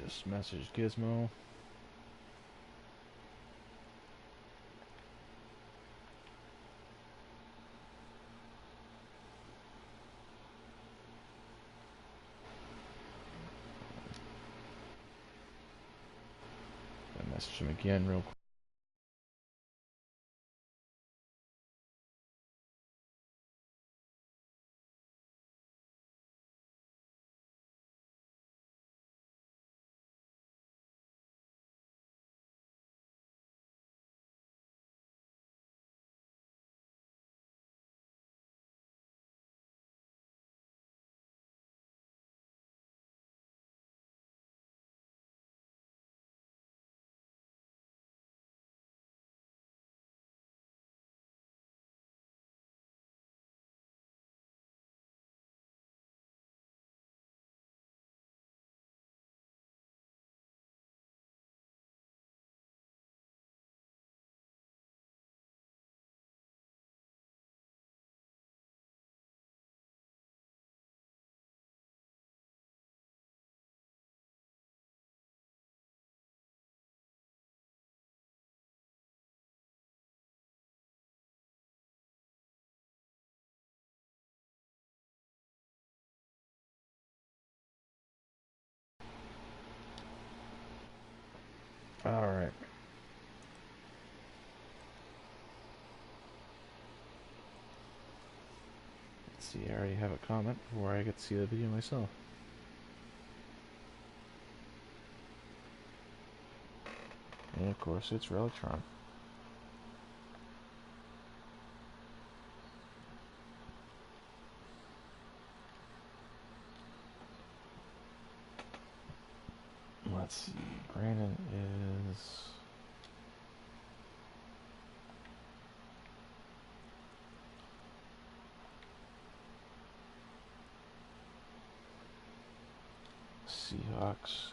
Just message Gizmo. I message him again real quick. Alright. Let's see, I already have a comment before I get to see the video myself. And of course, it's Relictron. Let's see, Brandon is... Seahawks.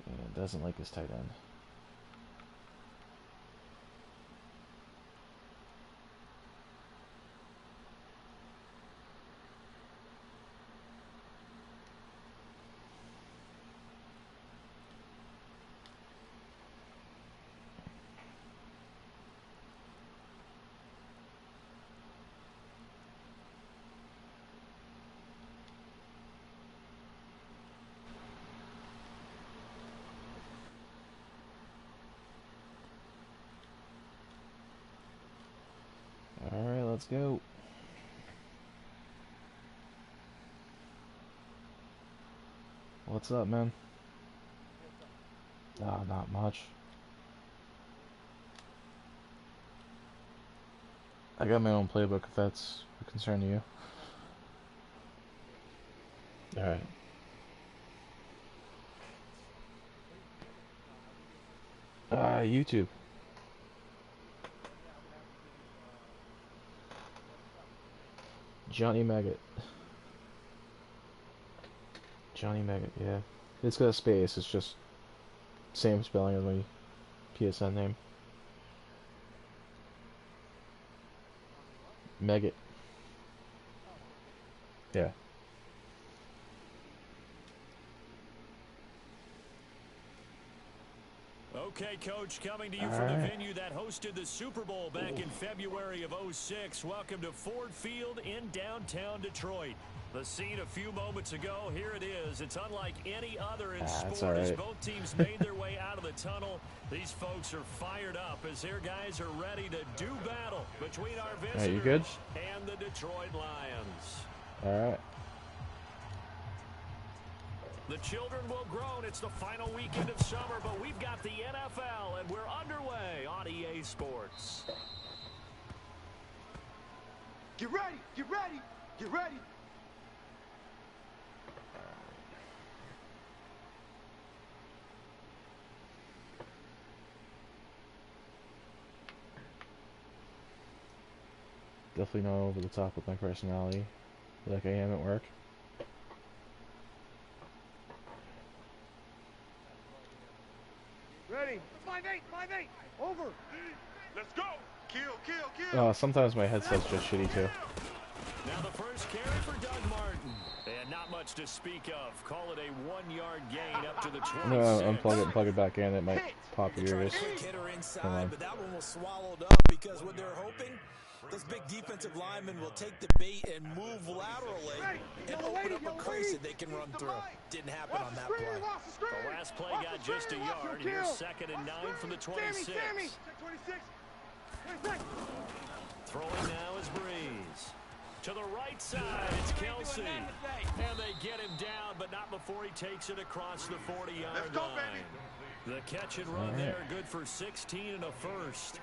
And doesn't like his tight end. Alright, let's go. What's up, man? Oh, not much. I got my own playbook if that's a concern to you. Alright. YouTube. Johnny Maggot. Johnny Maggot, yeah. It's got a space, it's just same spelling as my PSN name. Maggot. Yeah. Okay, Coach, coming to you from the venue that hosted the Super Bowl back in February of '06. Welcome to Ford Field in downtown Detroit. The scene a few moments ago, here it is. It's unlike any other in sport as both teams made their way out of the tunnel. These folks are fired up as their guys are ready to do battle between our visitors and the Detroit Lions. All right. The children will groan. It's the final weekend of summer, but we've got the NFL, and we're underway on EA Sports. Get ready! Get ready! Get ready! Definitely not over the top with my personality, like I am at work. Ready? 5-8! Over! Let's go! Kill! Sometimes my headset's just shitty too. Now the first carry for Doug Martin. And not much to speak of. Call it a 1-yard gain up to the 26. Unplug it and plug it back in. It might pop your ears. Quick hitter inside, Come on. but that one was swallowed up because what they're hoping, those big defensive linemen will take the bait and move laterally and open up a crease that they can run through. Didn't happen on that play. The last play got just a yard. Here's 2nd and 9 from the 26. Throwing now is Breeze. To the right side, it's Kelsey. And they get him down, but not before he takes it across the 40-yard line. The catch and run there, good for 16 and a first.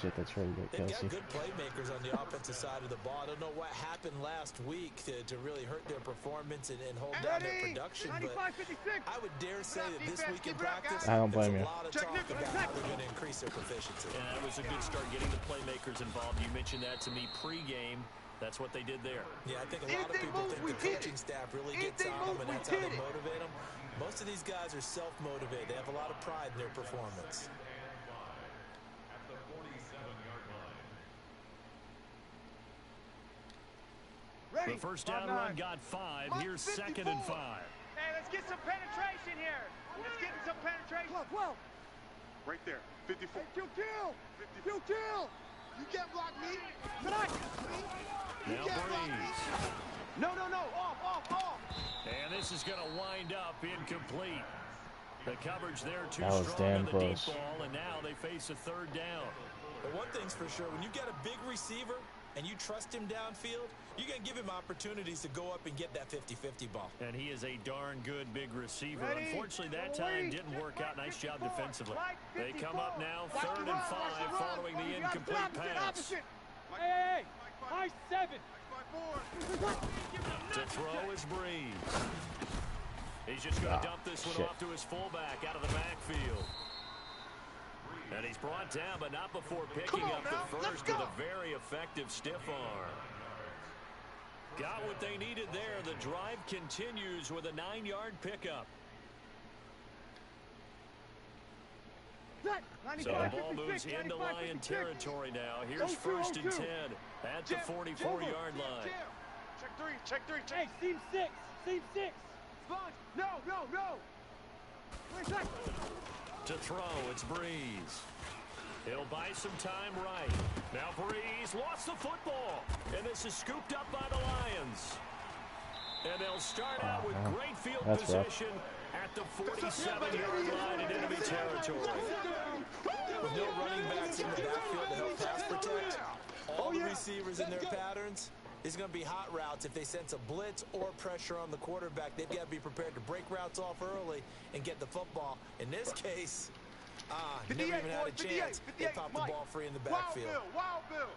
Shit, that's right. You got They've Kelsey. got good playmakers on the offensive side of the ball. I don't know what happened last week to really hurt their performance and hold down their production, but I would dare say that this week in practice, I don't blame there's you. a lot of talk about how they're going to increase their proficiency. And that was a good start getting the playmakers involved. You mentioned that to me pregame. That's what they did there. Yeah, I think a lot of people think the coaching staff really gets on them, and that's how they motivate them. Most of these guys are self-motivated. They have a lot of pride in their performance. The first down run got 5. Here's 2nd and 5. Hey, let's get some penetration here. Let's get some penetration. 12. Right there. 54. Hey, kill. You can't block me. Now Breeze. No. Off. And this is going to wind up incomplete. The coverage there too That was strong damn on the close. deep ball, and now they face a 3rd down. But one thing's for sure, when you get a big receiver and you trust him downfield, you're going to give him opportunities to go up and get that 50-50 ball. And he is a darn good big receiver. Ready. Unfortunately, that time didn't work out. Nice job defensively. They come up now, 3rd and 5, following the incomplete pass. Hey, high 7. To throw is Breeze. He's just going to dump this one shit. off to his fullback out of the backfield. And he's brought down, but not before picking up the first with a very effective stiff arm. Got what they needed there. The drive continues with a 9-yard pickup. So the ball moves into Lion territory now. Here's 1st and 10 at the 44-yard line. Check three. Hey, seam 6. Sponge. No. To throw, it's Breeze. He'll buy some time right. Now Breeze lost the football. And this is scooped up by the Lions. And they'll start out with great field position at the 47-yard line in enemy territory. With no running backs in the backfield to help pass protect, all the receivers in their patterns, is going to be hot routes. If they sense a blitz or pressure on the quarterback, they've got to be prepared to break routes off early and get the football. In this case, never even had a chance. They popped the ball free in the backfield. Wild Bill.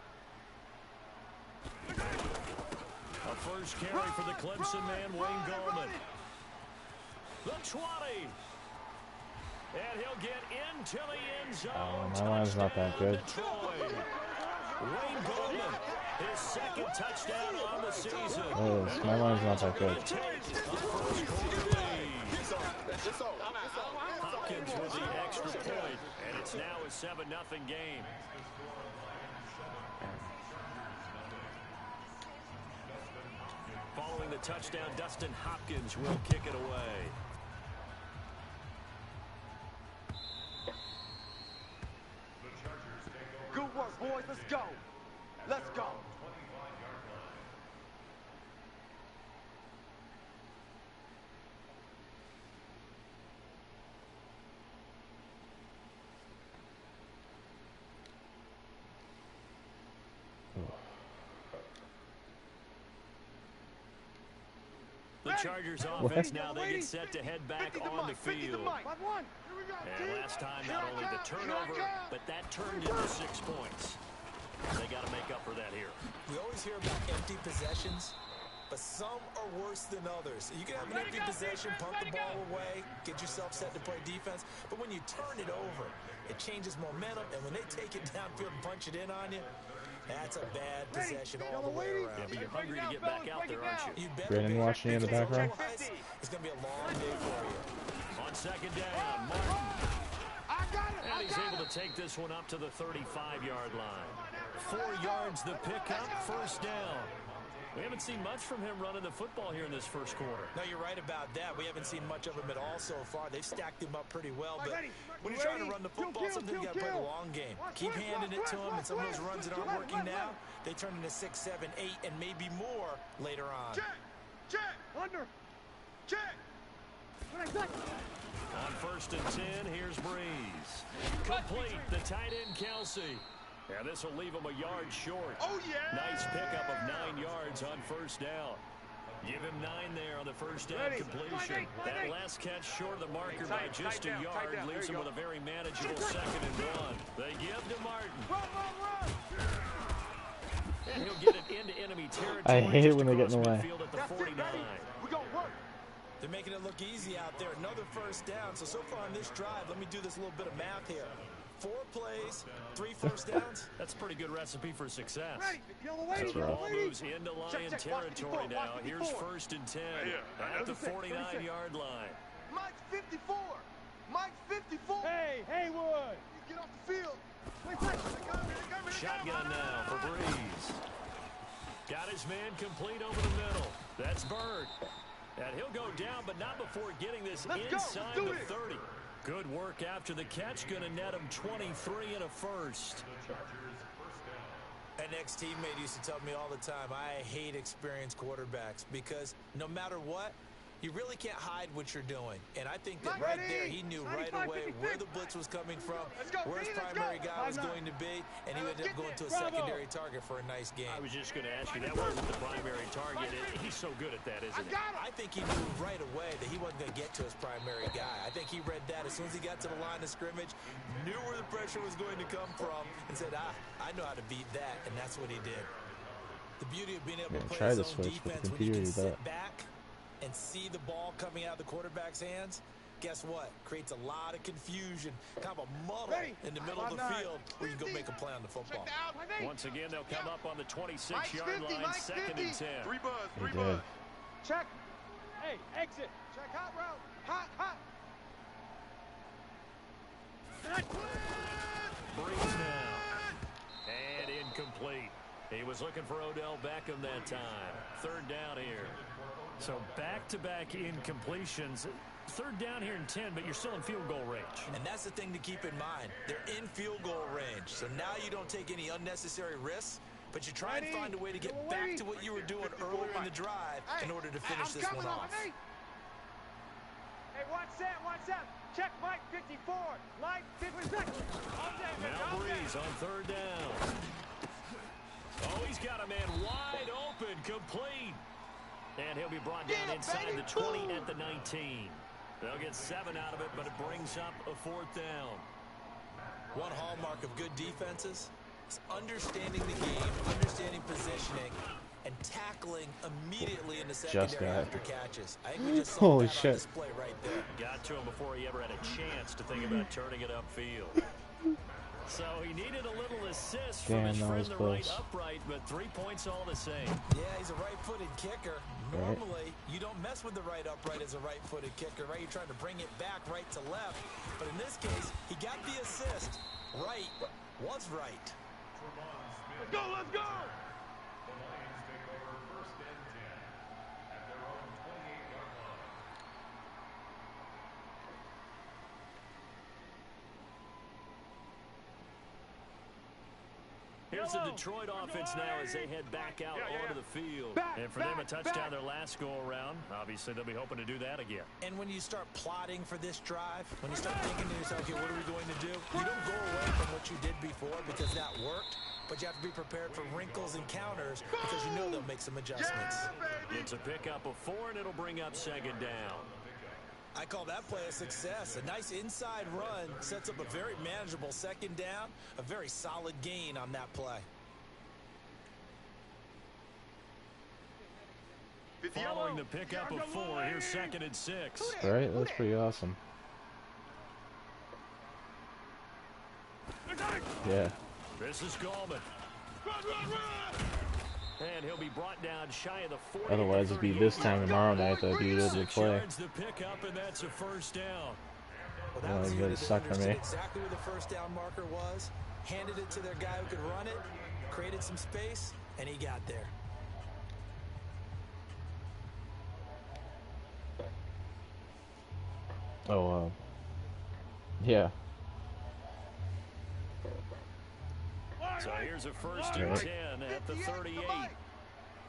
A first carry for the Clemson man, Wayne Gallman. The 20. And he'll get into the end zone. My line's not that good. Detroit. Wayne Gallman, his 2nd touchdown on the season. My line's not that good. Hopkins with the extra point, and it's now a 7-0 game. Following the touchdown, Dustin Hopkins will kick it away. Good work, boys. Let's go. The Chargers offense now, they get set to head back on the field. And last time, not only the turnover, but that turned into 6 points. They got to make up for that here. We always hear about empty possessions, but some are worse than others. You can have an empty possession, punt the ball away, get yourself set to play defense, but when you turn it over, it changes momentum, and when they take it downfield and punch it in on you, that's a bad possession all the way around. Yeah, but you're hungry to get back out there, aren't you? You better Brandon be. watching you in the background. It's going to be a long day for you. On 2nd down, Martin. And he's able to take this one up to the 35-yard line. 4 yards the pickup, 1st down. We haven't seen much from him running the football here in this first quarter. No, you're right about that. We haven't seen much of him at all so far. They've stacked him up pretty well, but when you're trying to run the football, sometimes you got to play the long game. Keep handing it to him, and some of those runs that aren't working now, they turn into 6, 7, 8, and maybe more later on. Check! Under! Check! On 1st and 10, here's Breeze. Complete, the tight end, Kelsey. And this will leave him a yard short. Oh, yeah! Nice pickup of 9 yards on 1st down. Give him 9 there on the 1st down completion. That last catch short of the marker by just a yard leaves him with a very manageable 2nd and 1. They give to Martin. Run! And he'll get it into enemy territory. I hate it when they get in the way. At the 49. We're going to work. They're making it look easy out there. Another 1st down. So far on this drive, let me do this little bit of math here. 4 plays, 3 1st downs. That's a pretty good recipe for success. That's The rough. ball moves into Lion territory now. Here's 1st and 10 at the 49-yard line. Mike's 54. Mike's 54. Hey, Haywood. Get off the field. Shotgun now for Breeze. Got his man complete over the middle. That's Bird. And he'll go down, but not before getting this inside the 30. Good work after the catch. Going to net him 23 and a 1st. An ex-teammate used to tell me all the time, I hate experienced quarterbacks because no matter what, you really can't hide what you're doing. And I think that right there, he knew right away where the blitz was coming from, where his primary guy was going to be, and he ended up going to a secondary target for a nice game. I was just going to ask you, that wasn't the primary target. He's so good at that, isn't he? I think he knew right away that he wasn't going to get to his primary guy. I think he read that as soon as he got to the line of scrimmage, knew where the pressure was going to come from, and said, I know how to beat that, and that's what he did. The beauty of being able to play his own defense when you can sit back and see the ball coming out of the quarterback's hands, guess what? Creates a lot of confusion, kind of a muddle in the middle of the field where you can go make a play on the football. Once again, they'll come up on the 26-yard line, 2nd and 10. 3 buzz. Check. Hey, exit. Check hot route. Hot. Breeze now. And incomplete. He was looking for Odell Beckham that time. 3rd down here. So back-to-back incompletions. 3rd down here in 10, but you're still in field goal range. And that's the thing to keep in mind. They're in field goal range. So now you don't take any unnecessary risks, but you try and find a way to get back to what you were doing earlier in the drive in order to finish this one off. Hey, watch that. Check Mike 54. Mike 54. Now Breeze on 3rd down. Oh, he's got a man wide open, complete. And he'll be brought down inside the 20 at the 19. They'll get 7 out of it, but it brings up a 4th down. One hallmark of good defenses is understanding the game, understanding positioning, and tackling immediately in the secondary after catches. I think we just saw that on display right there. Got to him before he ever had a chance to think about turning it upfield. So he needed a little assist from his friend, the right upright, but 3 points all the same. Yeah, he's a right-footed kicker. Normally, you don't mess with the right upright as a right-footed kicker, right? You're trying to bring it back right to left. But in this case, he got the assist. Right was right. Let's go! Here's the Detroit offense now as they head back out onto the field. And for them, a touchdown their last go-around. Obviously, they'll be hoping to do that again. And when you start plotting for this drive, when you start thinking to yourself, okay, what are we going to do? You don't go away from what you did before because that worked, but you have to be prepared for wrinkles and counters because you know they'll make some adjustments. It's a pickup of 4, and it'll bring up 2nd down. I call that play a success. A nice inside run sets up a very manageable 2nd down, a very solid gain on that play. Following the pickup of 4, here's 2nd and 6. Right? That's pretty awesome. Yeah. This is Gallman. And he'll be brought down shy of the 40. Otherwise, it'd be this time tomorrow night that he would play. The pickup, and that's a 1st down. Well, that was good suck for me. Exactly where the 1st down marker was. Handed it to their guy who could run it, created some space, and he got there. Oh, yeah. So here's a 1st and 10 at the 38.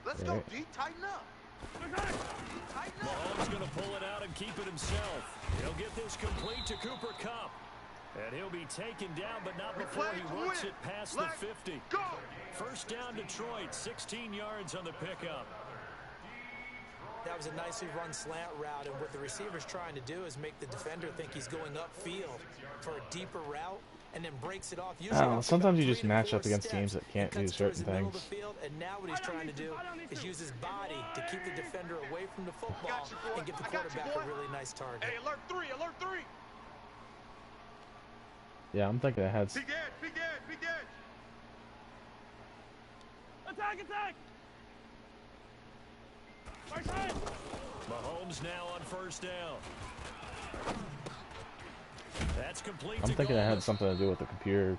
Let's go, D. Tighten up. Mahomes going to pull it out and keep it himself. He'll get this complete to Cooper Kupp. And he'll be taken down, but not before he works it past the 50. First down, Detroit, 16 yards on the pickup. That was a nicely run slant route, and what the receiver's trying to do is make the defender think he's going upfield for a deeper route, and then breaks it off. I don't know, sometimes you just match up against teams that can't do certain things. And now what he's trying to do is use his body to keep the defender away from the football and give the quarterback a really nice target. Hey, alert 3, alert 3. Yeah, I'm thinking I had. Big edge, big edge, big edge. Attack, attack. Mahomes now on first down. That's complete. I'm thinking I had something to do with the computer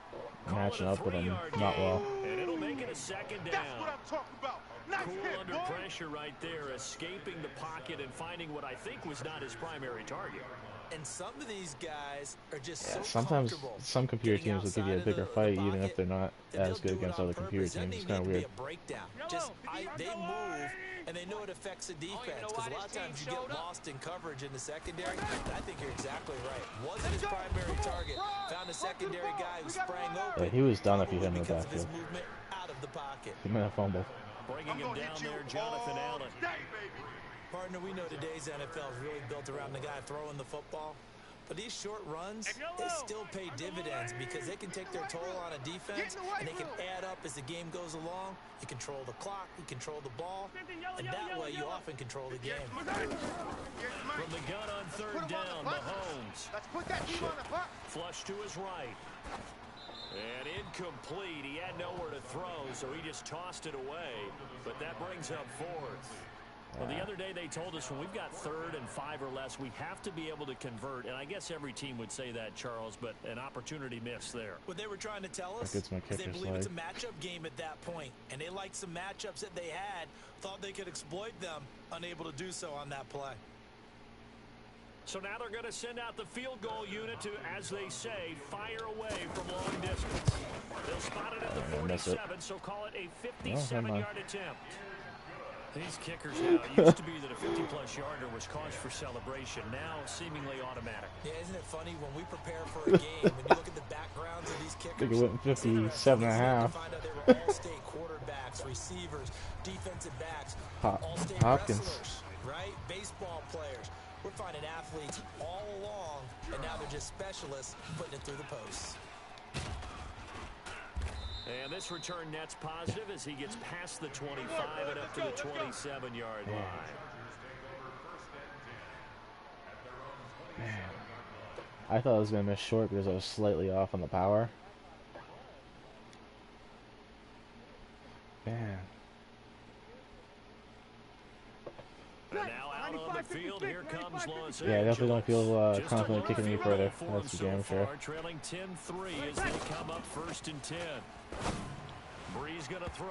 matching up, but I'm not well. And it'll make it a second down. That's what I'm talking about. Nice Cool hit, under boy. pressure right there, escaping the pocket and finding what I think was not his primary target. And some of these guys are just Yeah, so sometimes comfortable some computer getting teams will give you a outside bigger of the fight, even pocket if they're not that as they'll good do it against on other computer purpose. It teams. doesn't It's kind of even weird. need to be a breakdown. Just they move, and they know it affects the defense, because a lot of times you get lost in coverage in the secondary. And I think you're exactly right. Wasn't his primary target. Found a secondary guy who sprang open. Yeah, he was done if he hit in the because of his backfield. movement out of the pocket. He might have fumbled. Bringing him down there, Jonathan Allen. Partner, we know today's NFL is really built around the guy throwing the football. But these short runs, they still pay dividends because they can take their toll on a defense, and they can add up as the game goes along. You control the clock, you control the ball, and that way you often control the game. From the gun on third down, Mahomes. Let's put that team on the buck. Flush to his right. And incomplete. He had nowhere to throw, so he just tossed it away. But that brings up fourth. Well, the other day they told us when we've got 3rd and 5 or less, we have to be able to convert. And I guess every team would say that, Charles, but an opportunity missed there. What they were trying to tell us That gets my is they kicker's believe it's a leg. matchup game at that point, and they liked some matchups that they had, thought they could exploit them, unable to do so on that play. So now they're going to send out the field goal unit to, as they say, fire away from long distance. They'll spot it at the 47, so call it a 57-yard attempt. These kickers now, it used to be that a 50-plus yarder was cause for celebration. Now, seemingly automatic. Yeah, isn't it funny when we prepare for a game, when you look at the backgrounds of these kickers, I think it went 57 and a half. find out they were all-state quarterbacks, receivers, defensive backs, all-state Hopkins. wrestlers, right? Baseball players. We're finding athletes all along, and now they're just specialists putting it through the posts. And this return net's positive as he gets past the 25 and up to the 27-yard line. Man. I thought I was going to miss short because I was slightly off on the power. Man. And now out on the field, here comes Los Angeles. Yeah, I definitely don't feel Just confident a kicking any little further. for him That's for so damn sure. far, trailing 10-3 as they come up 1st and 10. Breeze going to throw.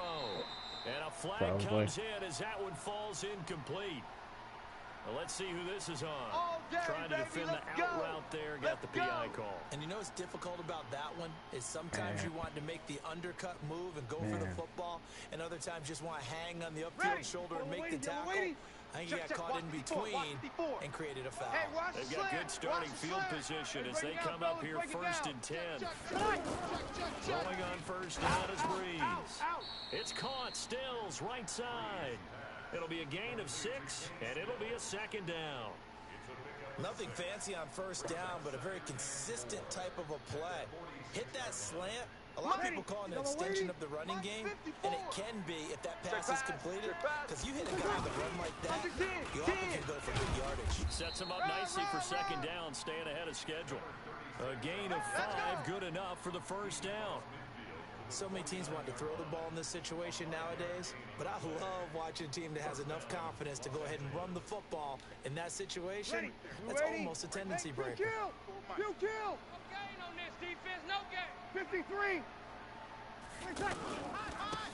And a flag Probably. comes in as that one falls incomplete. Well, let's see who this is on. Trying to defend the out route there, got the PI call. And you know what's difficult about that one is sometimes you want to make the undercut move and go for the football, and other times just want to hang on the upfield shoulder and make the tackle. I think he got caught in between and created a foul. They've got good starting field position as they come up here 1st and 10. Going on first down is Breeze. It's caught, Stills, right side. It'll be a gain of 6, and it'll be a 2nd down. Nothing fancy on first down, but a very consistent type of a play. Hit that slant. A lot of people call it an extension of the running game, and it can be if that pass is completed, because you hit a guy on the run like that, you often can go for good yardage. Sets him up nicely for 2nd down, staying ahead of schedule. A gain of 5, good enough for the 1st down. So many teams want to throw the ball in this situation nowadays, but I love watching a team that has enough confidence to go ahead and run the football. In that situation, that's almost a tendency breaker. You kill. No gain on this defense, no gain. 53.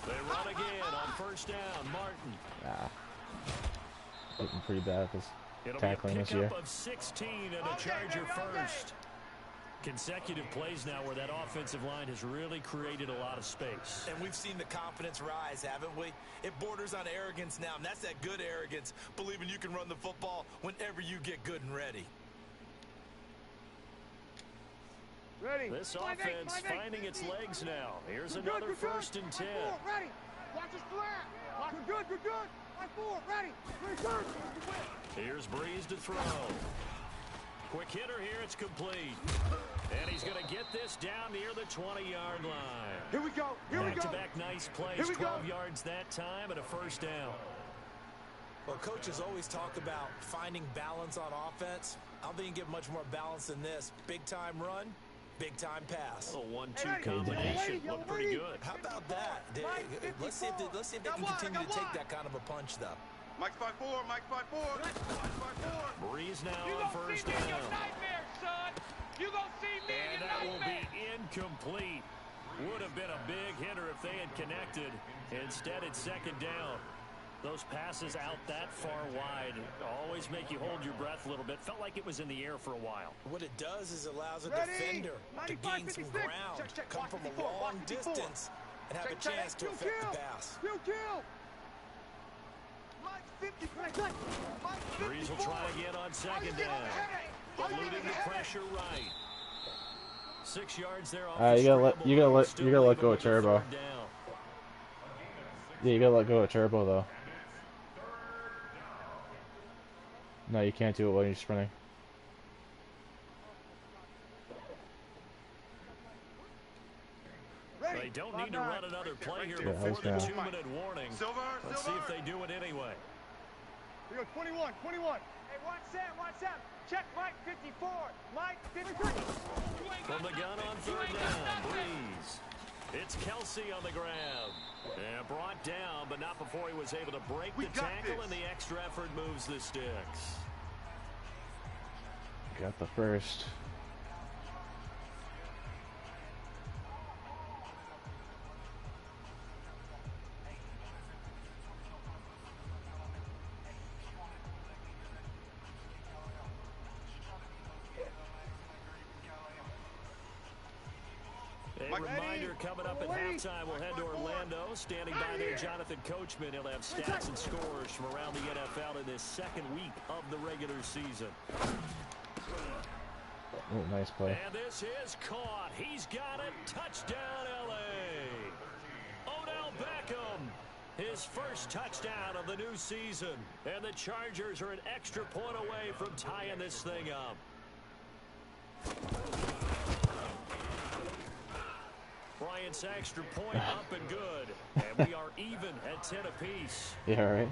They run again on first down. Martin. Looking pretty bad at this. tackling this year. Of 16 and a Charger first. Consecutive plays now where that offensive line has really created a lot of space. And we've seen the confidence rise, haven't we? It borders on arrogance now, and that's that good arrogance, believing you can run the football whenever you get good and ready. Ready. This offense finding its legs now. Here's another 1st and 10. Ready. Watch us flat. Good. Line 4. Ready. Here's Breeze to throw. Quick hitter here, it's complete. And he's going to get this down near the 20-yard line. Here we go. Back-to-back nice plays, 12 yards that time and a 1st down. Well, coaches always talk about finding balance on offense. I don't think you can get much more balance than this. Big-time run, big-time pass. A 1-2 combination looked pretty good. How about that? Let's see if they can continue to take that kind of a punch, though. Mike's 5-4, Mike's 5-4. Mike's 5-4. Breeze now You on gonna 1st see me in your down. nightmare, son. You gonna see me in And your that will nightmare. be incomplete. Would have been a big hitter if they had connected. Instead, it's 2nd down. Those passes out that far wide always make you hold your breath a little bit. Felt like it was in the air for a while. What it does is allows a Ready? defender to 95, gain some 56. ground, Check. come Watch from 54, a long watch 54. distance, and have a Check. chance to affect the pass. Kill. Mike 50. Breeze will try again on 2nd down. Eluding the pressure right. 6 yards there off the You gotta scramble. let go of Turbo. 3rd down. Yeah, you gotta let go of Turbo though. No, you can't do it while you're sprinting. They don't need to run another play here Yeah, I was before the gonna- 2-minute warning. Silver. Let's see if they do it anyway. We go 21. Hey, watch Sam. Check Mike 54. Mike 53. From the gun on 3rd down, Breeze. It's Kelsey on the grab. And brought down, but not before he was able to break the tackle, and the extra effort moves the sticks. Got the first. A reminder coming up at halftime. We'll head to Orlando. Standing by there, Jonathan Coachman. He'll have stats and scores from around the NFL in this 2nd week of the regular season. Oh, nice play. And this is caught. He's got it. Touchdown, L.A. Odell Beckham. His first touchdown of the new season. And the Chargers are an extra point away from tying this thing up. Bryant's extra point up and good. And we are even at 10 apiece. Yeah, right.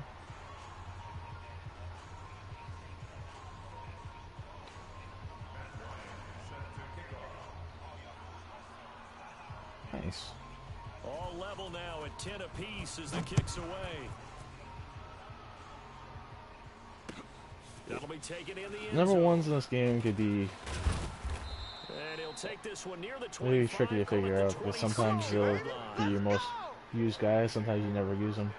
Nice. All level now at 10 apiece as the kick's away. That'll be taken in the end Number zone. ones in this game could be And he'll take this one near the 25, really tricky to figure going out to because sometimes 26 they'll yard be line. your most used guys, sometimes you never use them.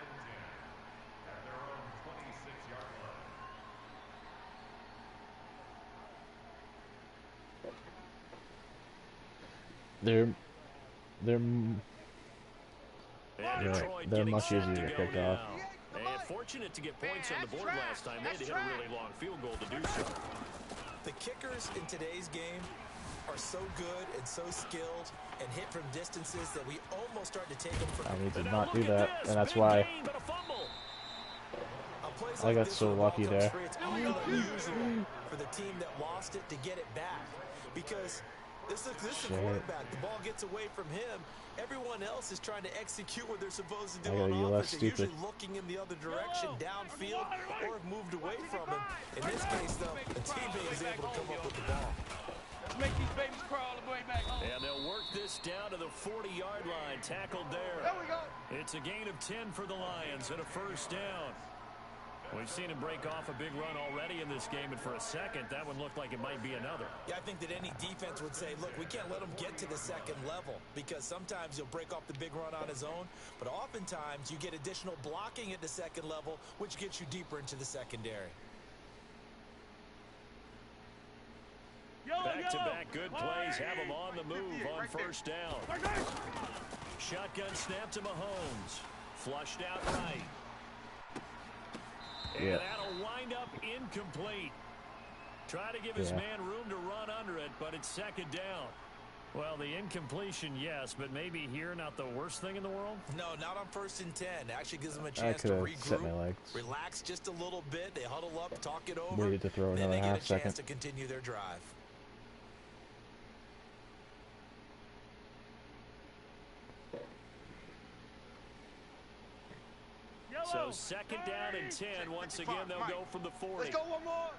They're And You're right. Detroit They're getting much set easier to to go kick now. off. And fortunate to get points on the board last time. They had to hit a really long field goal to do so. The kickers in today's game are so good and so skilled and hit from distances that we almost start to take them for I need to And now not do look at that, this. and that's Big why gain, but a fumble. On plays I like got this so where the ball lucky comes there. free, it's often unusual for the team that lost it to get it back because this is the Shit. quarterback. The ball gets away from him. Everyone else is trying to execute what they're supposed to do I on gotta be less offense. They're usually stupid. looking in the other direction, downfield, or have moved away from him. In this case, though, the teammate is able to come up with the ball. Let's make these babies crawl the way back. And they'll work this down to the 40-yard line. Tackled there. There we go. It's a gain of 10 for the Lions and a first down. We've seen him break off a big run already in this game, and for a second, that one looked like it might be another. Yeah, I think that any defense would say, look, we can't let him get to the second level because sometimes he'll break off the big run on his own, but oftentimes you get additional blocking at the second level, which gets you deeper into the secondary. Back-to-back good plays have him on the move on first down. Shotgun snap to Mahomes. Flushed out right. And that'll wind up incomplete. Try to give his man room to run under it, but it's second down. Well, the incompletion, yes, but maybe here not the worst thing in the world? No, not on 1st and 10. Actually gives them a chance to regroup, relax just a little bit. They huddle up, talk it over. Waited to throw then another they half get a second. chance to continue their drive. So second down and 10. Once again, they'll go from the 40. Let's go one more.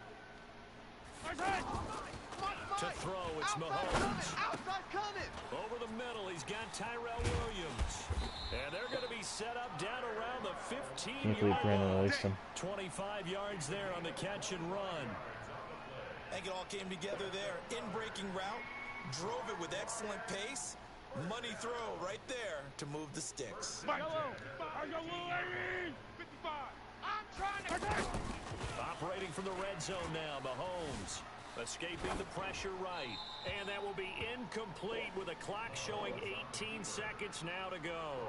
To throw, it's Mahomes. Outside coming. Over the middle, he's got Tyrell Williams. And they're going to be set up down around the 15-yard line. 25 yards there on the catch and run. I think it all came together there. In-breaking route, drove it with excellent pace. Money throw right there to move the sticks. 55. I'm trying to... Operating from the red zone now, Mahomes. Escaping the pressure right. And that will be incomplete with a clock showing 18 seconds now to go.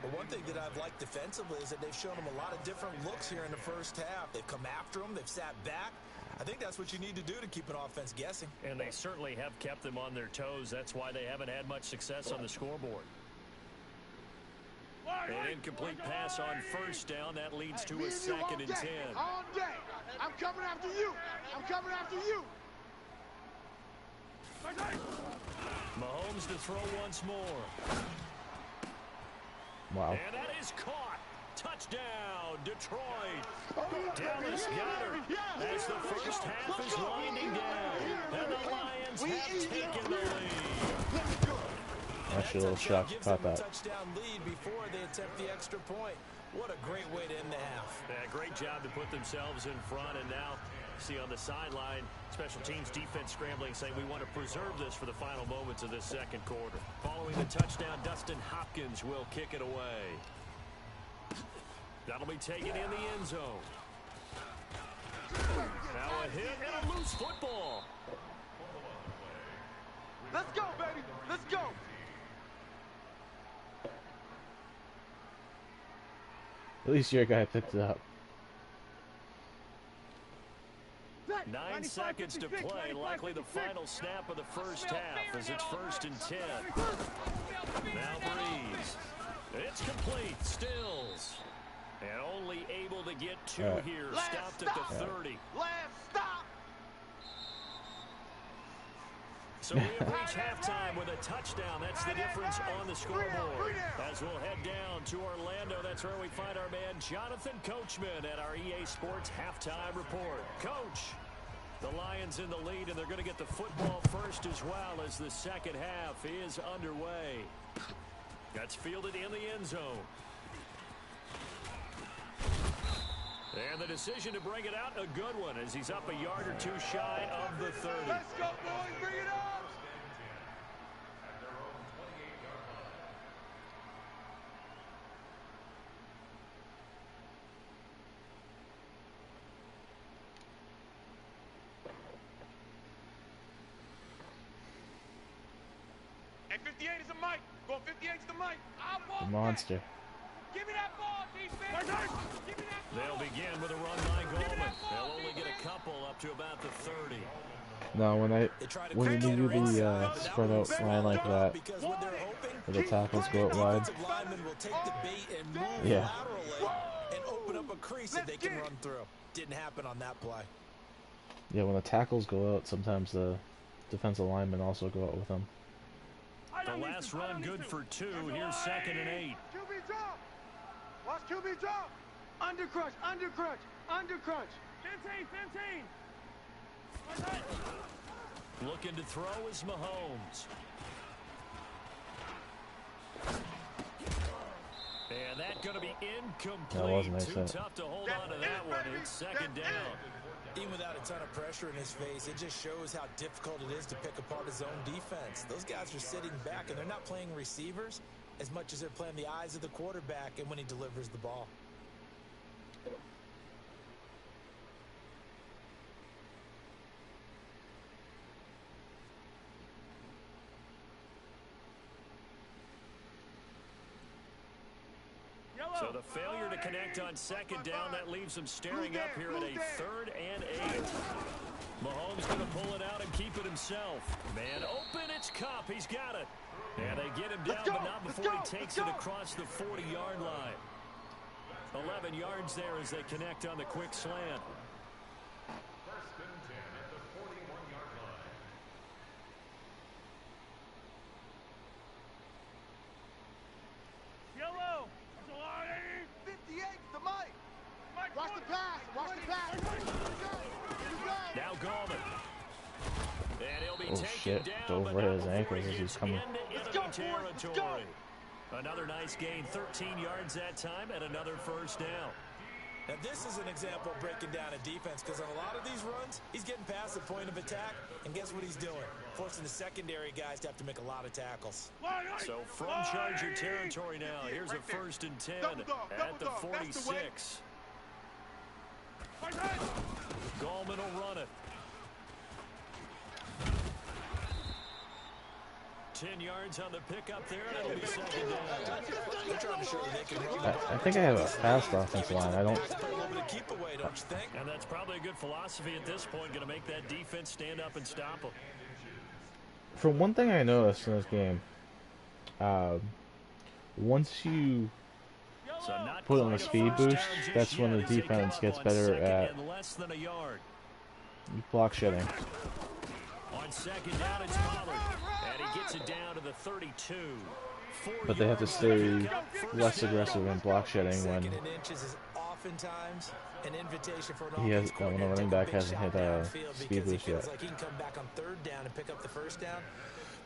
But one thing that I've liked defensively is that they've shown them a lot of different looks here in the first half. They've come after them. They've sat back. I think that's what you need to do to keep an offense guessing. And they certainly have kept them on their toes. That's why they haven't had much success on the scoreboard. An incomplete pass on first down. That leads to a second and 10. All day. I'm coming after you. I'm coming after you. Mahomes to throw once more. Wow. And that is caught. Touchdown, Detroit. Dallas Goedert as the first half is winding down. And the Lions have taken the lead. Actually, a little shocked to caught that. Touchdown lead before they attempt the extra point. What a great way to end the half. Yeah, great job to put themselves in front. And now, see on the sideline, special teams defense scrambling, saying we want to preserve this for the final moments of this second quarter. Following the touchdown, Dustin Hopkins will kick it away. That'll be taken in the end zone. Now a hit and a loose football. Let's go, baby. Let's go. At least your guy picked it up. 9 seconds to play. Likely the final snap of the first half as it's 1st and 10. Now Breeze. It's complete. Stills. And only able to get 2 here. Stopped at the 30. Last stop. So we have reached halftime with a touchdown. That's the difference on the scoreboard. As we'll head down to Orlando, that's where we find our man Jonathan Coachman at our EA Sports Halftime Report. Coach, the Lions in the lead, and they're going to get the football first as well as the second half is underway. That's fielded in the end zone. And the decision to bring it out, a good one, as he's up a yard or 2 shy of the 30. Let's go, boys. Bring it up. Hey, 58 is a mic. Go 58 is the mic. The monster. Give me that ball, defense. Give me that ball. They'll begin with a run by Goldman. They'll only get a couple up to about the 30. No, when you do the spread out line like that, where the tackles go out wide, yeah. And open up a crease that they can run through. Didn't happen on that play. Yeah, when the tackles go out, sometimes the defensive linemen also go out with them. The last run good for 2. Here's 2nd and 8. QB drop. Watch QB drop. Under crunch, under crunch, under crunch. 15. Looking to throw is Mahomes. And that's going to be incomplete. Nice Too tough to hold on to that one. It's 2nd down. Even without a ton of pressure in his face, it just shows how difficult it is to pick apart his own defense. Those guys are sitting back, and they're not playing receivers as much as they're playing the eyes of the quarterback and when he delivers the ball. So the failure to connect on second down, that leaves them staring up here at a 3rd and 8. Mahomes going to pull it out and keep it himself. Man open, it's Cup. He's got it. And they get him down, but not before he takes it across the 40-yard line. 11 yards there as they connect on the quick slant. Yellow. 58 to Mike. Watch the pass. Watch the pass. Now Gallman. And he'll be Oh taken shit, down, dove but right not at his before ankles he as he's gets coming. into enemy territory. Another nice gain, 13 yards that time, and another first down. Now, this is an example of breaking down a defense, because on a lot of these runs, he's getting past the point of attack, and guess what he's doing? Forcing the secondary guys to have to make a lot of tackles. So from Charger territory now, here's a 1st and 10 at the 46. Gallman will run it. 10 yards on the pickup there, and it'll be second down. They're trying to show they can run. I think I have a fast offensive line. I don't. Put a little bit of keep away, don't you think? And that's probably a good philosophy at this point, going to make that defense stand up and stop them. From one thing I noticed in this game, once you So not put on quite a speed first boost, down just that's when yet the as they come defense up gets on better 2nd at and less than a yard. block shedding. On second down, it's Pollard, and he gets it down to the 32. But they have to stay less aggressive in block shedding when Second and inches is oftentimes an invitation for an he has offense when a coordinator to running take back big hasn't shot hit downfield speed because he boost feels yet. like he can come back on 3rd down and pick up the first down.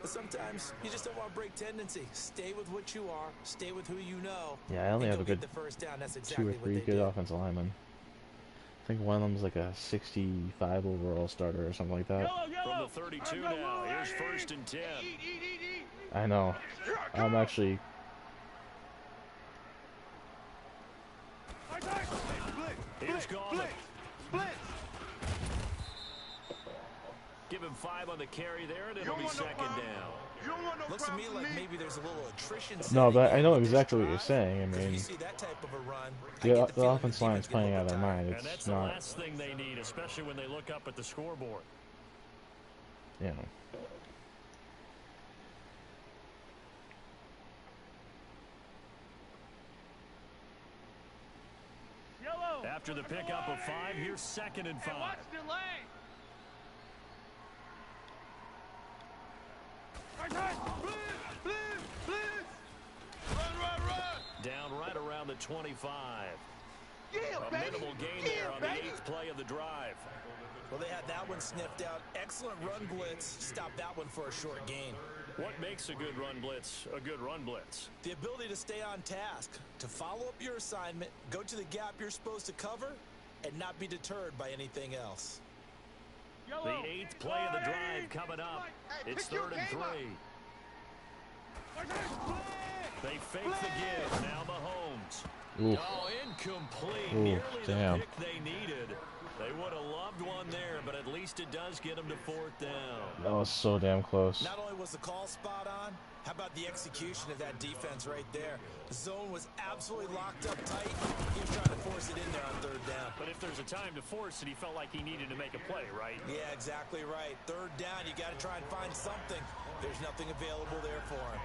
But sometimes you just don't want to break tendency. Stay with what you are. Stay with who you know. Yeah, I only and have a go get good the first down. That's 2 exactly or what 3 they good did. offensive linemen. I think one of them's like a 65 overall starter or something like that. From the 32 now, here's 1st and 10. I know. I'm actually. Here's Gallman. Give him 5 on the carry there, and it'll be second down. Looks to me like maybe there's a little attrition. No, but setting I know in with this exactly what you're drive. saying. I Because if mean, you see that type of a run, I the get the feeling offense the line's defense get playing a out of their little mind. And It's that's the not, last thing they need, especially when they look up at the scoreboard. you know. Yellow. After the pickup of 5, here's 2nd and 5. Watch the lane. Down right around the 25. Yeah, A baby. minimal gain Yeah, there on the baby. 8th play of the drive. Well, they had that one sniffed out. Excellent run blitz. Stop that one for a short gain. What makes a good run blitz a good run blitz? The ability to stay on task, to follow up your assignment, go to the gap you're supposed to cover, and not be deterred by anything else. The 8th play of the drive coming up. It's 3rd and 3. They fake the give. Now Mahomes. Oof. Oh, incomplete. Ooh, Nearly damn. the pick they needed. They would have loved one there, but at least it does get them to 4th down. That was so damn close. Not only was the call spot on, how about the execution of that defense right there? The zone was absolutely locked up tight. He was trying to force it in there on 3rd down. But if there's a time to force it, he felt like he needed to make a play, right? Yeah, exactly right. 3rd down, you got to try and find something. There's nothing available there for him.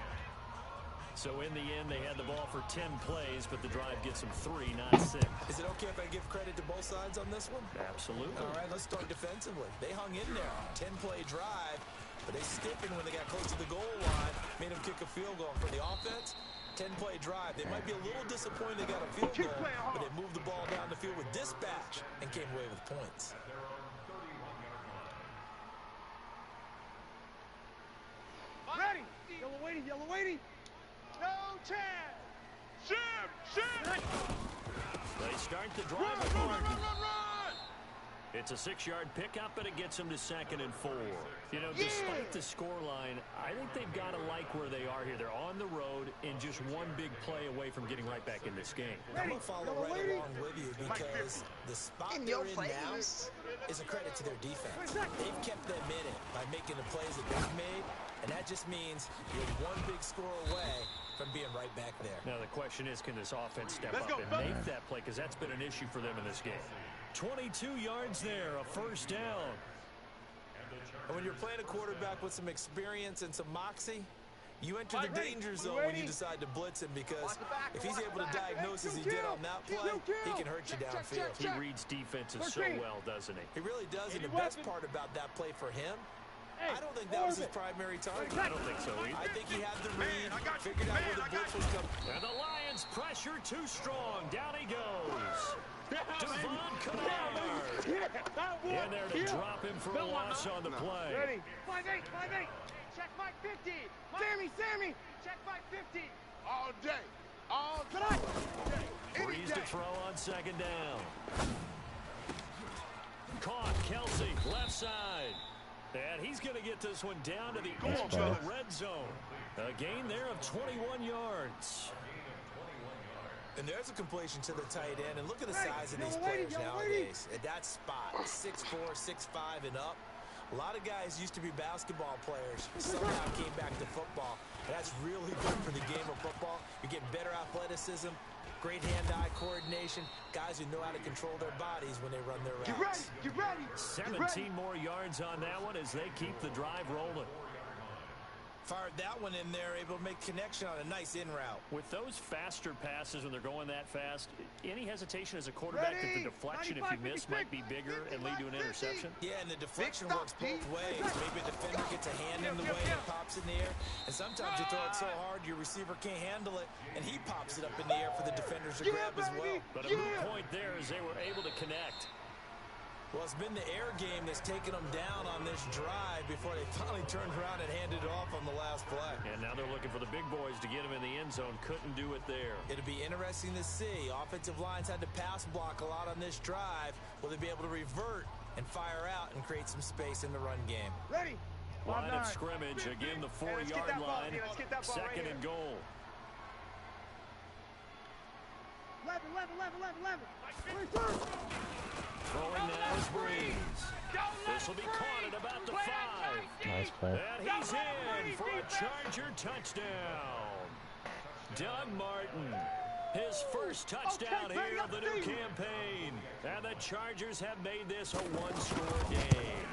So in the end, they had the ball for 10 plays, but the drive gets them 3, not 6. Is it okay if I give credit to both sides on this one? Absolutely. All right, let's start defensively. They hung in there. 10-play drive, but they stiffened when they got close to the goal line, made them kick a field goal. For the offense, 10-play drive. They might be a little disappointed they got a field goal, but they moved the ball down the field with dispatch and came away with points. Ready. Yellow waiting. Yellow waiting. No chance. Shim. They start the drive. Run. It's a 6-yard pickup, and it gets them to 2nd and 4. You know, despite the scoreline, I think they've got to like where they are here. They're on the road and just one big play away from getting right back in this game. I'm going to follow right along with you because the spot they're in now is a credit to their defense. They've kept them in it by making the plays that they've made, and that just means you're one big score away from being right back there. Now the question is, can this offense step Let's up go, and fellas. make that play? Because that's been an issue for them in this game. 22 yards there, a first down. And when you're playing a quarterback with some experience and some moxie, you enter the danger zone when you decide to blitz him, because if he's able to diagnose as he did on that play, he can hurt you downfield. He reads defenses so well, doesn't he? He really does, and the best part about that play for him, I don't think that was his primary target. I don't think so either. I think he had the read, figured out where the blitz was coming. And the Lions pressure too strong. Down he goes. Devon Kennard. In there to drop him for a loss on the play. Ready? 5-8, 5-8. Check Mike 50. Sammy. Check Mike 50. All day. All day. Breeze to throw on second down. Caught. Kelsey, left side. And he's going to get this one down to the edge of the red zone. A gain there of 21 yards. And there's a completion to the tight end. And look at the size of these players nowadays. At that spot, 6'4", 6'5", and up. A lot of guys used to be basketball players. Somehow came back to football. And that's really good for the game of football. You're getting better athleticism, great hand-eye coordination, guys who know how to control their bodies when they run their routes. Get ready. 17 more yards on that one as they keep the drive rolling. Fired that one in there, able to make connection on a nice in route. With those faster passes when they're going that fast, any hesitation as a quarterback that the deflection, if you miss, might be bigger and lead to an interception? Yeah, and the deflection works both ways. Maybe a defender gets a hand in the way and pops in the air. And sometimes you throw it so hard your receiver can't handle it, and he pops it up in the air for the defenders to grab as well. But a moot point there as they were able to connect. Well, it's been the air game that's taken them down on this drive before they finally turned around and handed it off on the last play. And now they're looking for the big boys to get him in the end zone. Couldn't do it there. It'll be interesting to see. Offensive lines had to pass block a lot on this drive. Will they be able to revert and fire out and create some space in the run game? Ready? Line of scrimmage, again the 4-yard line. Second and goal. 11. Throwing now is Breeze. This will be caught at about the 5. Nice play. And he's in for a Charger touchdown. Doug Martin, his first touchdown here of the new campaign. And the Chargers have made this a one-score game.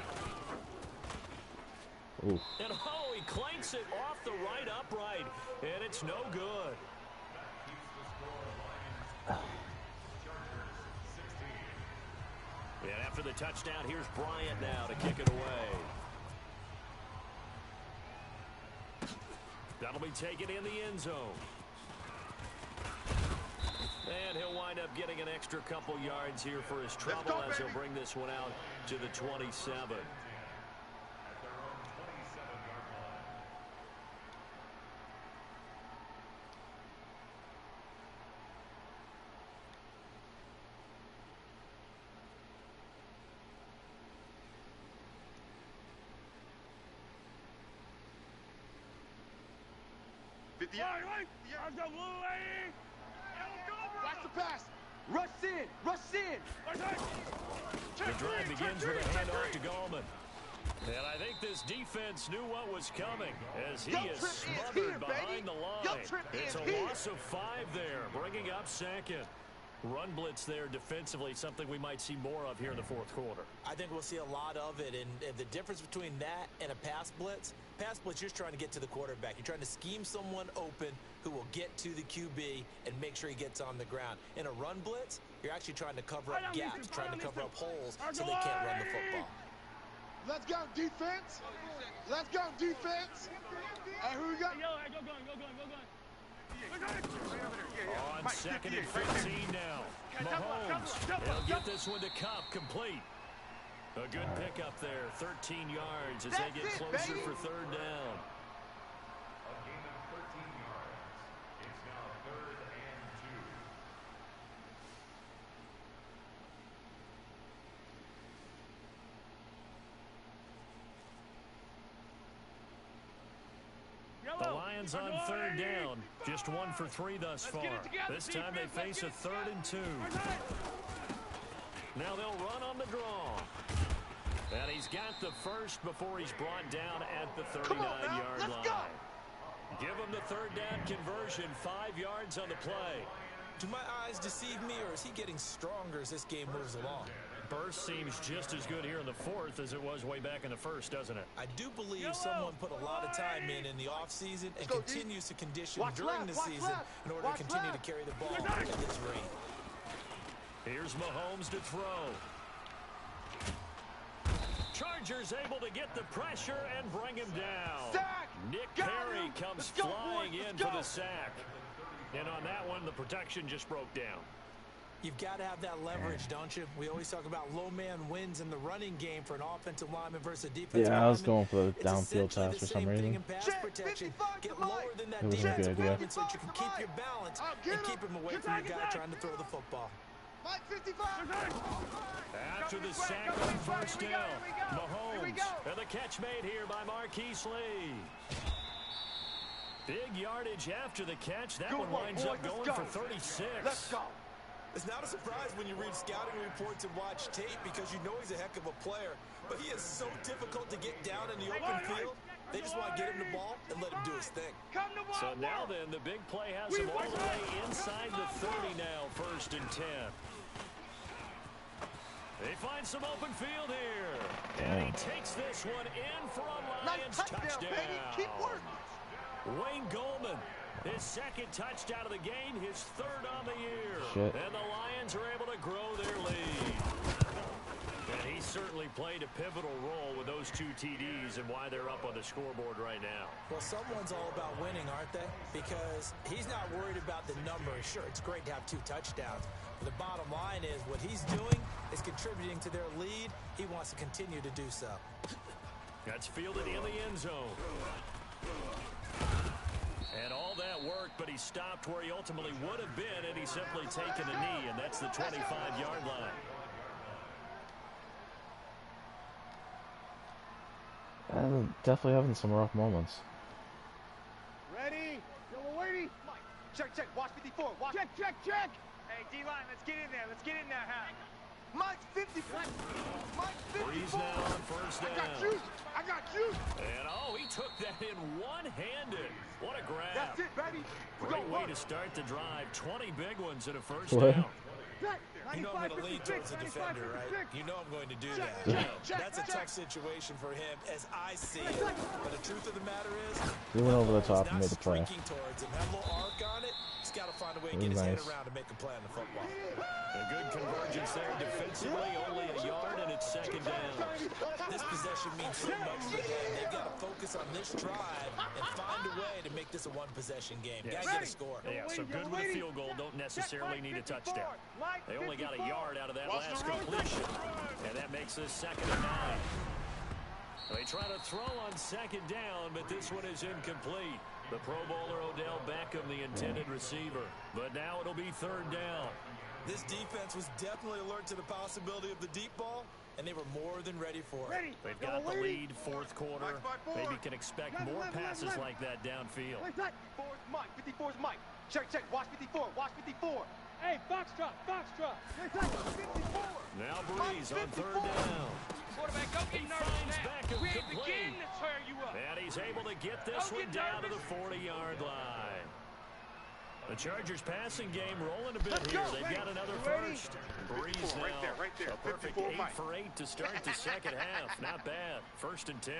Ooh. And he clanks it off the right upright, and it's no good. And after the touchdown, here's Bryant now to kick it away. That'll be taken in the end zone. And he'll wind up getting an extra couple yards here for his trouble as he'll bring this one out to the 27. Watch the pass. Rush in. The drive begins with a handoff to Gallman. And I think this defense knew what was coming as he is smothered behind the line. It's a loss of 5 there, bringing up second. Run blitz there defensively, something we might see more of here in the fourth quarter. I think we'll see a lot of it, and the difference between that and a pass blitz, you're just trying to get to the quarterback. You're trying to scheme someone open who will get to the QB and make sure he gets on the ground. In a run blitz, you're actually trying to cover up gaps, trying to cover up holes so they can't run the football. Let's go, defense. And who we got? Go gun. On second and 15 now. Mahomes, they'll get this one to Cup, complete. A good pickup there, 13 yards as they get closer for third down. A gain of 13 yards. It's now 3rd and 2. The Lions on third down, just 1 for 3 thus far. This time they face a 3rd and 2. Now they'll run on the draw. And he's got the first before he's brought down at the 39-yard line. Give him the third down conversion, 5 yards on the play. Do my eyes deceive me, or is he getting stronger as this game moves along? Burst seems just as good here in the fourth as it was way back in the first, doesn't it? I do believe someone put a lot of time in the offseason and continues to condition during the season in order to continue to carry the ball at this rate. Here's Mahomes to throw. Chargers able to get the pressure and bring him down. Sack! Nick Got Perry him! comes Let's go, flying boys! in Let's for go! the sack. And on that one, the protection just broke down. You've got to have that leverage, don't you? We always talk about low man wins in the running game for an offensive lineman versus a defensive lineman. Yeah, I was going for the downfield pass for some reason. Pass protection. Get lower than that It wasn't a good defensive idea. lineman so that you can keep your balance and keep him away from the guy trying to throw the football. Mike 55. After the sack on first down, Mahomes, and the catch made here by Marquise Lee. Big yardage after the catch. That one winds up going for 36. Let's go. It's not a surprise when you read scouting reports and watch tape because you know he's a heck of a player. But he is so difficult to get down in the open field. They just want to get him the ball and let him do his thing. So now then, the big play has him all the way inside the 30 now, 1st and 10. They find some open field here. And he takes this one in for a Lions touchdown. Keep working. Wayne Goldman, his second touchdown of the game, his 3rd on the year. Shit. And the Lions are able to grow their lead. And he certainly played a pivotal role with those 2 TDs and why they're up on the scoreboard right now. Well, someone's all about winning, aren't they? Because he's not worried about the numbers. Sure, it's great to have 2 touchdowns. But the bottom line is what he's doing is contributing to their lead. He wants to continue to do so. That's fielded in the end zone. And all that worked, but he stopped where he ultimately would have been, and he's simply taken a knee, and that's the 25-yard line. Definitely having some rough moments. Ready? Yo, we're waiting. Mike, check. Watch 54. Watch. Check. Hey, D-line, let's get in there. Let's get in there, Hal. Mike 54. Mike 54. Breeze now on first down. I got you. And he took that in one-handed. What a grab. That's it, baby. Great way to start the drive. 20 big ones in a first What? down. You know I'm going to lean towards the defender, right? You know I'm going to do that. That's a tough situation for him, as I see it. But the truth of the matter is, He went over the top and made the play. streaking towards him. That little arc on it, he's got to find a way to get his head around to make a play on the football. A good convergence there defensively. Only a yard, and it's 2nd down. This possession means so much to them. They've got to focus on this drive and find a way to make this a one-possession game. Yes. Got to get a score. Yeah, so good with a field goal. Don't necessarily need a touchdown. They only got a yard out of that last completion. And that makes this 2nd and 9. They try to throw on 2nd down, but this one is incomplete. The Pro Bowler Odell Beckham, the intended receiver. But now it'll be 3rd down. This defense was definitely alert to the possibility of the deep ball, and they were more than ready for it. They've got the lead, 4th quarter. Maybe can expect more passes like that downfield. 54's Mike. 54's Mike. Check. Watch 54. Watch 54. Hey, box drop. 54. Now Breeze on 3rd down. Quarterback, don't He get nervous, finds man. Beckham We ain't complete. beginning to tear you up. And he's able to get this Don't one get down to the nervous. 40-yard line. The Chargers passing game rolling a bit Let's here. go. They've got another Ready? first. Breeze now. Right there. A perfect 54, 8 Mike. for 8 to start the second half. Not bad. 1st and 10.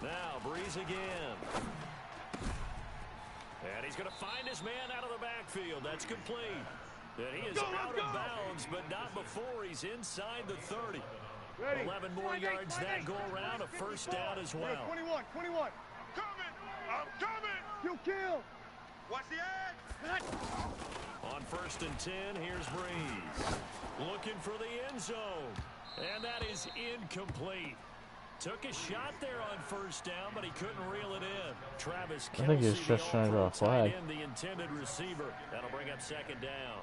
Now Breeze again. And he's going to find his man out of the backfield. That's complete. And he is out of bounds, but not before he's inside the 30. 11 more yards that go around. A first down as well. 21. Coming. I'm coming. Kill. Watch the edge. On 1st and 10, here's Breeze. Looking for the end zone. And that is incomplete. Took a shot there on 1st down, but he couldn't reel it in. Travis Kelce, I think he's just trying to draw a flag. tight end, the intended receiver. That'll bring up 2nd down.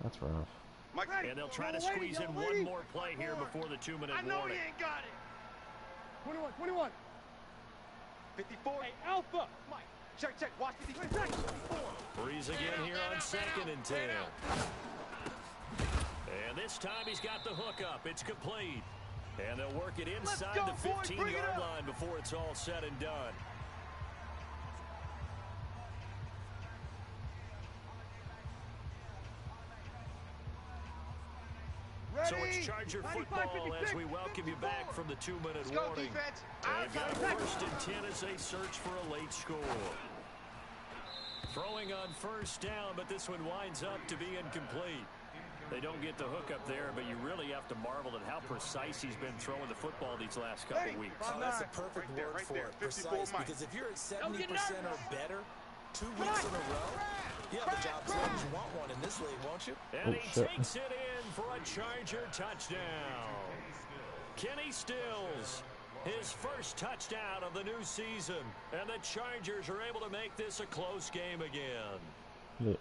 That's rough. Mike, And they'll try to squeeze in one more play here before the 2-minute I know warning. he ain't got it. 21. 54. Hey, Alpha. Mike, check. Watch 54. Breeze again here on 2nd and 10. And this time he's got the hookup. It's complete. And they'll work it inside the 15-yard line before it's all said and done. So it's Charger football as we welcome you back from the 2-minute warning. They've got first and 10 as they search for a late score. Throwing on first down, but this one winds up to be incomplete. They don't get the hookup there, but you really have to marvel at how precise he's been throwing the football these last couple weeks. Oh, that's the perfect word for it, precise, because if you're at 70% or better 2 weeks in a row, you have a job as long as you want one in this league, won't you? And he takes it in for a Charger touchdown. Kenny Stills, his first touchdown of the new season, and the Chargers are able to make this a close game again. Yeah.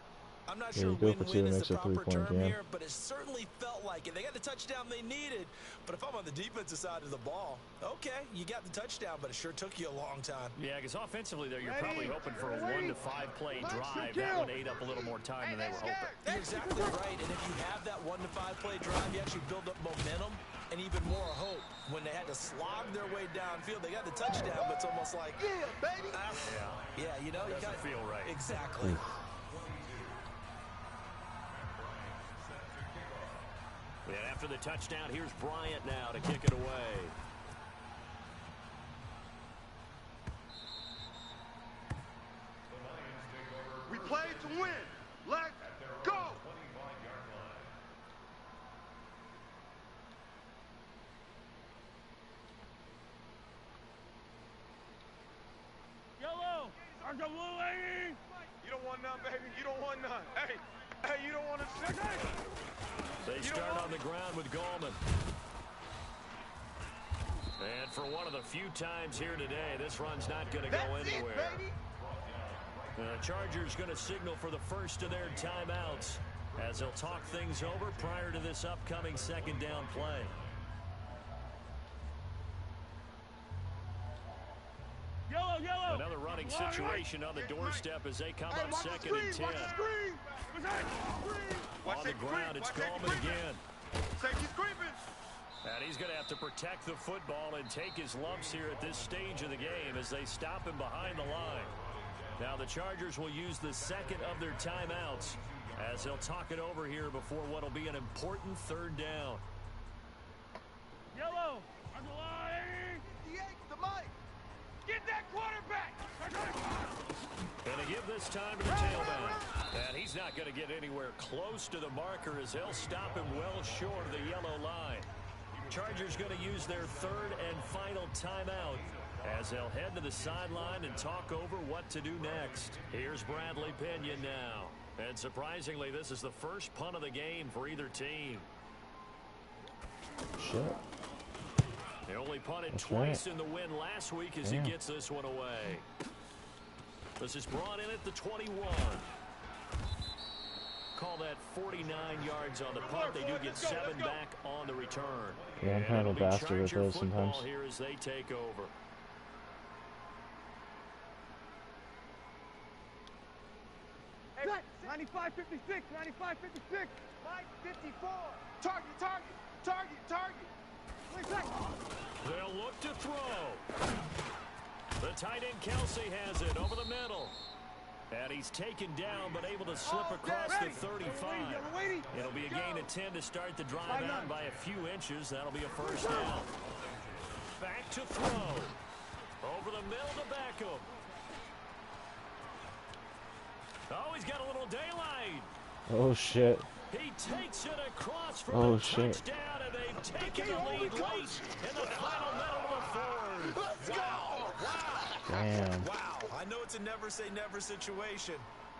I'm not sure win-win is the proper term here, but it certainly felt like it. They got the touchdown they needed, but if I'm on the defensive side of the ball, okay, you got the touchdown, but it sure took you a long time. Yeah, because offensively there, you're probably hoping for a 1 to 5 play drive. That one ate up a little more time than they were hoping. You're exactly right, and if you have that 1 to 5 play drive, you actually build up momentum and even more hope. When they had to slog their way downfield, they got the touchdown, but it's almost like, yeah, baby. Yeah, you know, you doesn't feel right. Exactly. And after the touchdown, here's Bryant now to kick it away. We play to win. Let's go. Yellow. You don't want none, baby. You don't want none. Hey, you don't want to. They start on the ground with Gallman. And for one of the few times here today, this run's not going to go anywhere. The Chargers going to signal for the first of their timeouts as they'll talk things over prior to this upcoming second down play. Yellow. Another running situation on the doorstep as they come up second and 10. On the ground, it's Gallman again. Safety's creeping. And he's going to have to protect the football and take his lumps here at this stage of the game as they stop him behind the line. Now the Chargers will use the second of their timeouts as they'll talk it over here before what will be an important third down. Yellow. On the line. The mic. Get that quarterback. And to give this time to the tailback. And he's not going to get anywhere close to the marker as they'll stop him well short of the yellow line. Chargers going to use their third and final timeout as they'll head to the sideline and talk over what to do next. Here's Bradley Pinion now. And surprisingly, this is the first punt of the game for either team. Shit. They only punted twice in the win last week as he gets this one away. This is brought in at the 21. Call that 49 yards on the punt. They do get 7 back on the return. Yeah, I'm kind of a bastard with those sometimes. Here as they take over. Hey, 95-56, 95-56. 54. Target. They'll look to throw. The tight end Kelsey has it over the middle. And he's taken down, but able to slip across the 35. It'll be a gain of 10 to start the drive out by a few inches. That'll be a first down. Back to throw. Over the middle to Beckham. Oh, he's got a little daylight. Oh, shit. He takes it across for the touchdown, and they've taken the lead late in the final minute of the fourth. Let's go! Wow! Damn. Wow, I know it's a never-say-never situation,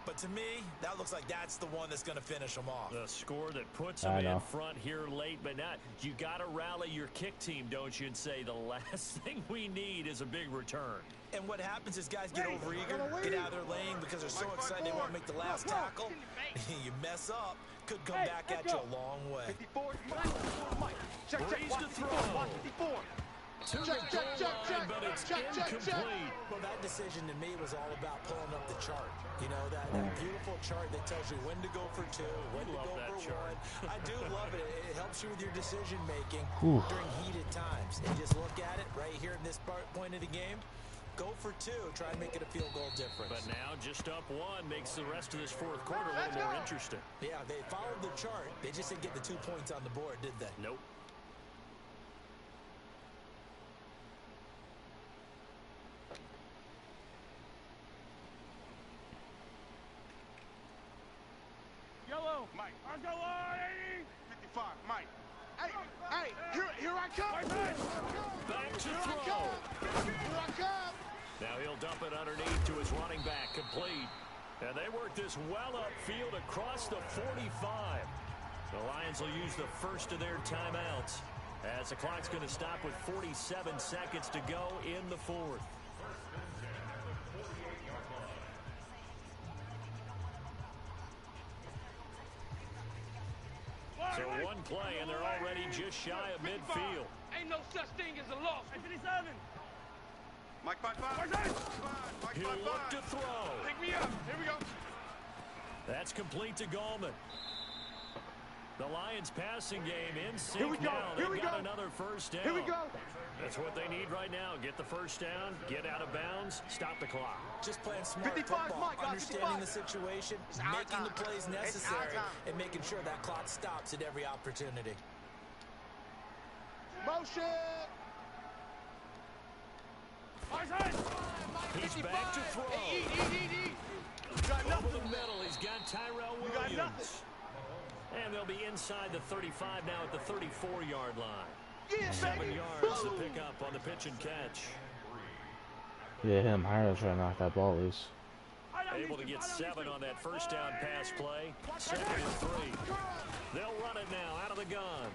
but to me, that looks like that's the one that's going to finish them off. The score that puts them in front here late, but not. You got to rally your kick team, don't you, and say the last thing we need is a big return. And what happens is guys get overeager, get out of their lane because they're so excited they want to make the last tackle. You mess up, could come back at you a long way. 54. Check. Breeze to throw. 54. To the goal line, but it's incomplete. Well, that decision to me was all about pulling up the chart. You know, that beautiful chart that tells you when to go for 2, when to go for 1. I do love it. It helps you with your decision making during heated times. And just look at it right here in this point of the game. Go for 2. Try and make it a field goal difference. But now just up 1 makes the rest of this fourth quarter a little more interesting. Yeah, they followed the chart. They just didn't get the 2 points on the board, did they? Nope. Yellow. Mike. I'll go on, 55, Mike. Hey, here I come. Back to Here throw. I come. Here I come. Now he'll dump it underneath to his running back, complete. And they work this well upfield across the 45. The Lions will use the first of their timeouts as the clock's going to stop with 47 seconds to go in the fourth. So one play, and they're already just shy of midfield. Ain't no such thing as a loss. 57. Mike 5-5. Mike He'll 5-5. look to throw. Pick me up. Here we go. That's complete to Gallman. The Lions passing game in sync Here we go. now. Here They've we got go. another first down. Here we go. That's what they need right now. Get the first down, get out of bounds, stop the clock. Just playing smart 55, football, Mike, understanding 55. the situation, It's our making the time. plays It's our necessary, time. and making sure that clock stops at every opportunity. Motion. He's back to throw. Eat. Got Over nothing. the middle, he's got Tyrell You got Williams. nothing. And they'll be inside the 35 now at the 34-yard line. Yeah, 7 baby. yards to Boom. pick up on the pitch and catch. Yeah, him. Hire's trying to knock that ball loose. Able to get 7 on that first down pass play. 2nd and 3. They'll run it now out of the gun.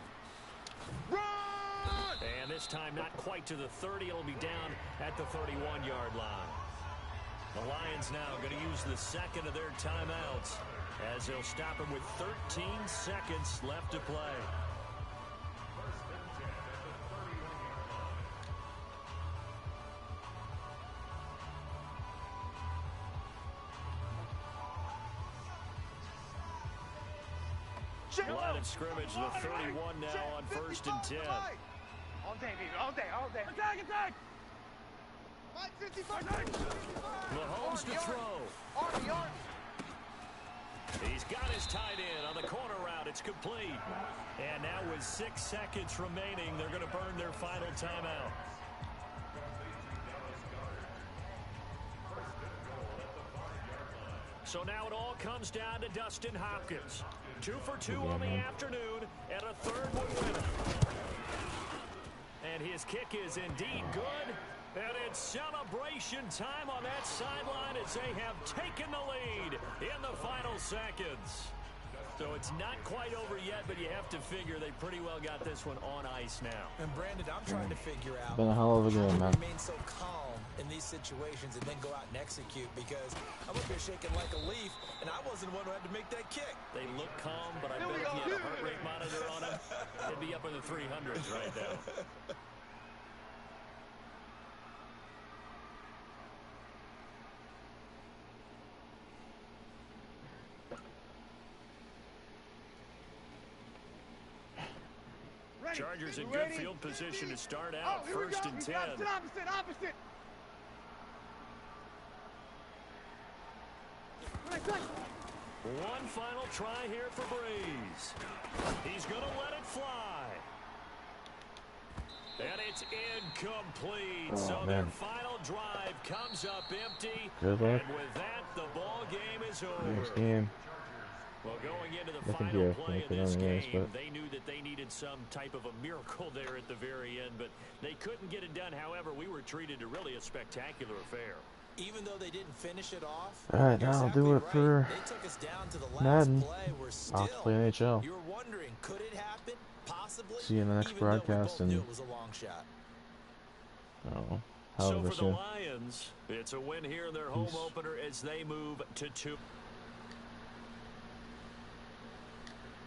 Run. And this time not quite to the 30. It'll be down at the 31-yard line. The Lions now going to use the second of their timeouts as they'll stop him with 13 seconds left to play. Line of scrimmage, the 31 now on 1st and 10. All day, baby. All day. Attack. Mike 55. Mahomes to throw. Army. He's got his tight end on the corner route. It's complete. And now with 6 seconds remaining, they're going to burn their final timeout. So now it all comes down to Dustin Hopkins. 2 for 2 on the afternoon, and a third would win it. And his kick is indeed good. And it's celebration time on that sideline as they have taken the lead in the final seconds. So it's not quite over yet, but you have to figure they pretty well got this one on ice now. And Brandon, I'm trying to figure out Been a hell of a how game, to man. remain so calm in these situations and then go out and execute, because I'm up here shaking like a leaf, and I wasn't the one who had to make that kick. They look calm, but I bet if you had a heart rate monitor on them, it'd be up in the 300s right now. Chargers in good field position to start out. 1st and 10. Opposite. One final try here for Breeze. He's going to let it fly. And it's incomplete. So their final drive comes up empty. Good luck. And with that, the ball game is over. Next game. Well, going into the I think final you're play of making this on game, this, but they knew that they needed some type of a miracle there at the very end, but they couldn't get it done. However, we were treated to really a spectacular affair. Even though they didn't finish it off, all right, now I'll do it for They took us down to the last Madden. play. We're I'll still, play NHL. you were wondering, could it happen? Possibly. See you in the next even though we broadcast, both knew and it was a long shot. oh, So however for the soon. Lions, it's a win here in their home Peace. opener as they move to 2.